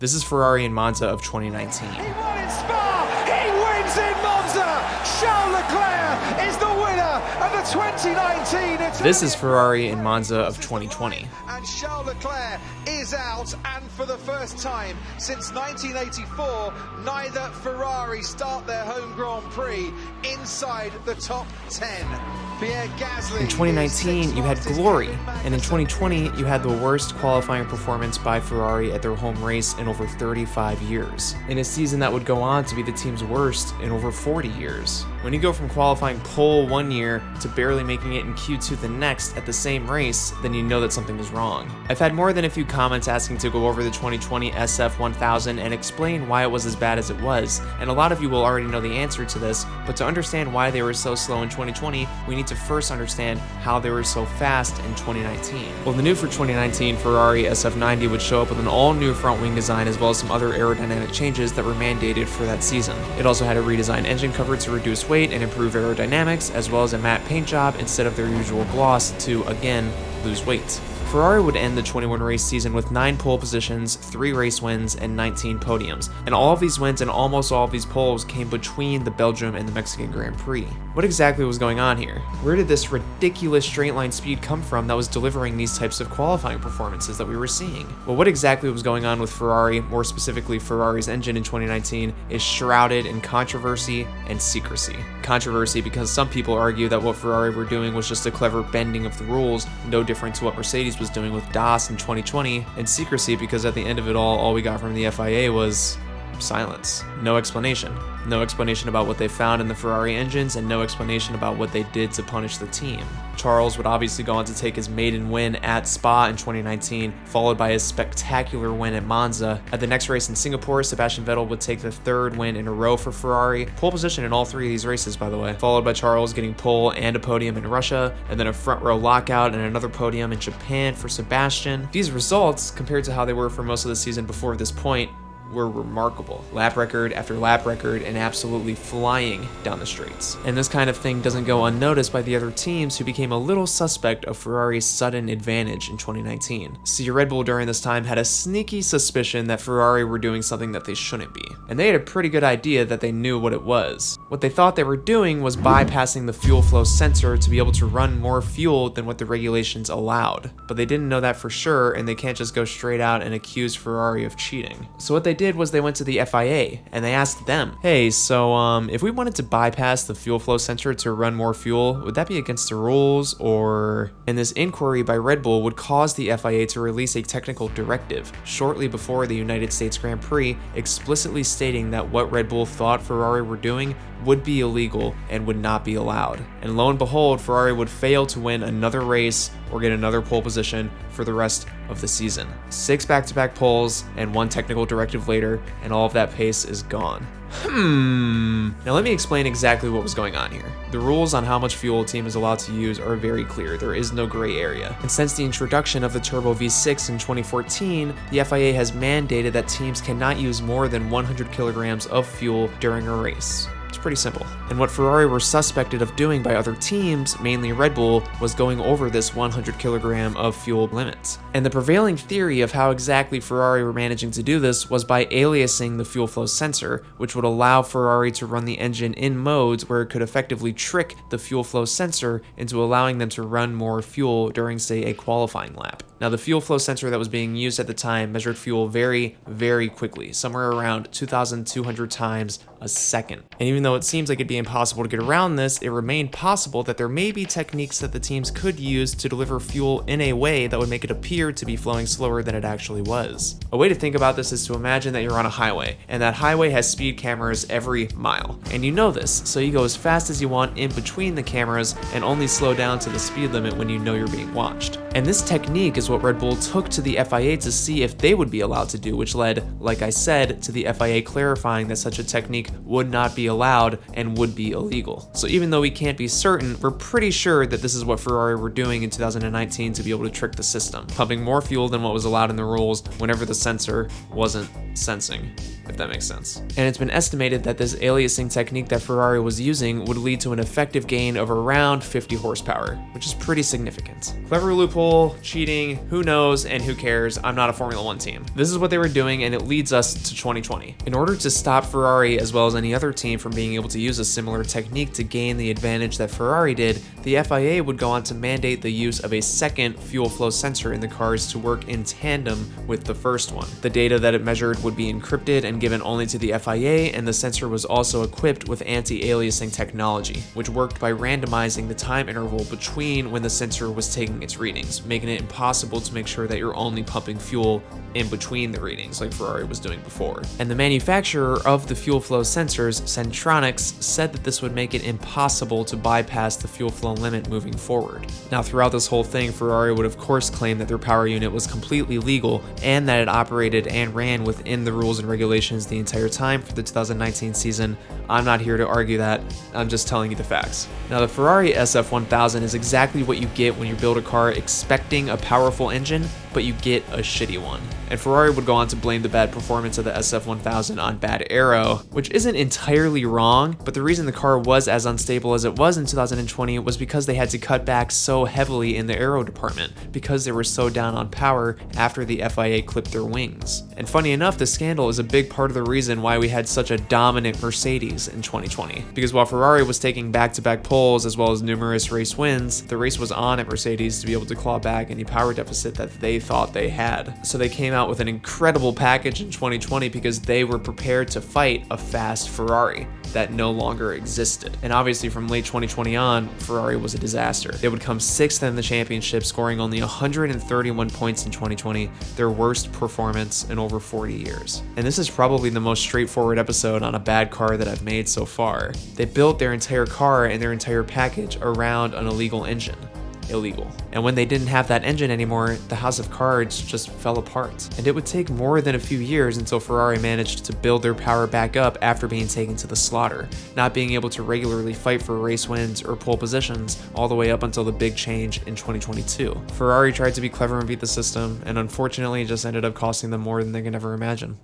This is Ferrari in Monza of 2019. He won in Spa! He wins in Monza! Charles Leclerc is the winner of the 2019 This is Ferrari in Monza of 2020. And Charles Leclerc is out, and for the first time since 1984, neither Ferrari start their home Grand Prix inside the top 10. Pierre Gasly. In 2019, you had glory, and in 2020, you had the worst qualifying performance by Ferrari at their home race in over 35 years, in a season that would go on to be the team's worst in over 40 years. When you go from qualifying pole one year to barely making it in Q2 the next at the same race, then you know that something is wrong. I've had more than a few comments asking to go over the 2020 SF1000 and explain why it was as bad as it was, and a lot of you will already know the answer to this, but to understand why they were so slow in 2020, we need to first understand how they were so fast in 2019. Well, the new for 2019 Ferrari SF90 would show up with an all-new front wing design as well as some other aerodynamic changes that were mandated for that season. It also had a redesigned engine cover to reduce weight and improve aerodynamics, as well as a matte paint job instead of their usual gloss to, again, lose weight. Ferrari would end the 21 race season with 9 pole positions, 3 race wins, and 19 podiums. And all of these wins and almost all of these poles came between the Belgium and the Mexican Grand Prix. What exactly was going on here? Where did this ridiculous straight line speed come from that was delivering these types of qualifying performances that we were seeing? Well, what exactly was going on with Ferrari, more specifically Ferrari's engine in 2019, is shrouded in controversy and secrecy. Controversy because some people argue that what Ferrari were doing was just a clever bending of the rules, no different to what Mercedes was doing with DAS in 2020, and secrecy because at the end of it all we got from the FIA was silence. No explanation. No explanation about what they found in the Ferrari engines, and no explanation about what they did to punish the team. Charles would obviously go on to take his maiden win at Spa in 2019, followed by his spectacular win at Monza. At the next race in Singapore, Sebastian Vettel would take the 3rd win in a row for Ferrari, pole position in all 3 of these races, by the way, followed by Charles getting pole and a podium in Russia, and then a front row lockout and another podium in Japan for Sebastian. These results, compared to how they were for most of the season before this point, were remarkable. Lap record after lap record and absolutely flying down the straights. And this kind of thing doesn't go unnoticed by the other teams who became a little suspect of Ferrari's sudden advantage in 2019. See, Red Bull during this time had a sneaky suspicion that Ferrari were doing something that they shouldn't be. And they had a pretty good idea that they knew what it was. What they thought they were doing was bypassing the fuel flow sensor to be able to run more fuel than what the regulations allowed. But they didn't know that for sure, and they can't just go straight out and accuse Ferrari of cheating. So what they did was they went to the FIA and they asked them, hey, so if we wanted to bypass the fuel flow sensor to run more fuel, would that be against the rules or? And this inquiry by Red Bull would cause the FIA to release a technical directive shortly before the United States Grand Prix, explicitly stating that what Red Bull thought Ferrari were doing would be illegal and would not be allowed. And lo and behold, Ferrari would fail to win another race or get another pole position for the rest of the season. 6 back-to-back poles and 1 technical directive later, and all of that pace is gone. Now let me explain exactly what was going on here. The rules on how much fuel a team is allowed to use are very clear. There is no gray area. And since the introduction of the Turbo V6 in 2014, the FIA has mandated that teams cannot use more than 100 kilograms of fuel during a race. It's pretty simple. And what Ferrari were suspected of doing by other teams, mainly Red Bull, was going over this 100 kilogram of fuel limit. And the prevailing theory of how exactly Ferrari were managing to do this was by aliasing the fuel flow sensor, which would allow Ferrari to run the engine in modes where it could effectively trick the fuel flow sensor into allowing them to run more fuel during, say, a qualifying lap. Now, the fuel flow sensor that was being used at the time measured fuel very, very quickly, somewhere around 2,200 times a second. And even though it seems like it'd be impossible to get around this, it remained possible that there may be techniques that the teams could use to deliver fuel in a way that would make it appear to be flowing slower than it actually was. A way to think about this is to imagine that you're on a highway, and that highway has speed cameras every mile. And you know this, so you go as fast as you want in between the cameras and only slow down to the speed limit when you know you're being watched. And this technique is what Red Bull took to the FIA to see if they would be allowed to do, which led, like I said, to the FIA clarifying that such a technique would not be allowed and would be illegal. So even though we can't be certain, we're pretty sure that this is what Ferrari were doing in 2019 to be able to trick the system, pumping more fuel than what was allowed in the rules whenever the sensor wasn't sensing. if that makes sense. And it's been estimated that this aliasing technique that Ferrari was using would lead to an effective gain of around 50 horsepower, which is pretty significant. Clever loophole, cheating, who knows and who cares, I'm not a Formula One team. This is what they were doing, and it leads us to 2020. In order to stop Ferrari as well as any other team from being able to use a similar technique to gain the advantage that Ferrari did, the FIA would go on to mandate the use of a second fuel flow sensor in the cars to work in tandem with the first one. The data that it measured would be encrypted and given only to the FIA, and the sensor was also equipped with anti-aliasing technology, which worked by randomizing the time interval between when the sensor was taking its readings, making it impossible to make sure that you're only pumping fuel in between the readings like Ferrari was doing before. And the manufacturer of the fuel flow sensors, Centronics, said that this would make it impossible to bypass the fuel flow limit moving forward. Now, throughout this whole thing, Ferrari would of course claim that their power unit was completely legal and that it operated and ran within the rules and regulations the entire time for the 2019 season. I'm not here to argue that, I'm just telling you the facts. Now, the Ferrari SF1000 is exactly what you get when you build a car expecting a powerful engine, but you get a shitty one. And Ferrari would go on to blame the bad performance of the SF1000 on bad aero, which isn't entirely wrong, but the reason the car was as unstable as it was in 2020 was because they had to cut back so heavily in the aero department, because they were so down on power after the FIA clipped their wings. And funny enough, the scandal is a big part of the reason why we had such a dominant Mercedes in 2020. Because while Ferrari was taking back-to-back poles as well as numerous race wins, the race was on at Mercedes to be able to claw back any power deficit that they thought they had. So they came out with an incredible package in 2020 because they were prepared to fight a fast Ferrari that no longer existed. And obviously from late 2020 on, Ferrari was a disaster. They would come 6th in the championship, scoring only 131 points in 2020, their worst performance in over 40 years. And this is probably the most straightforward episode on a bad car that I've made so far. They built their entire car and their entire package around an illegal engine. Illegal. And when they didn't have that engine anymore, the house of cards just fell apart. And it would take more than a few years until Ferrari managed to build their power back up after being taken to the slaughter, not being able to regularly fight for race wins or pole positions all the way up until the big change in 2022. Ferrari tried to be clever and beat the system, and unfortunately just ended up costing them more than they could ever imagine.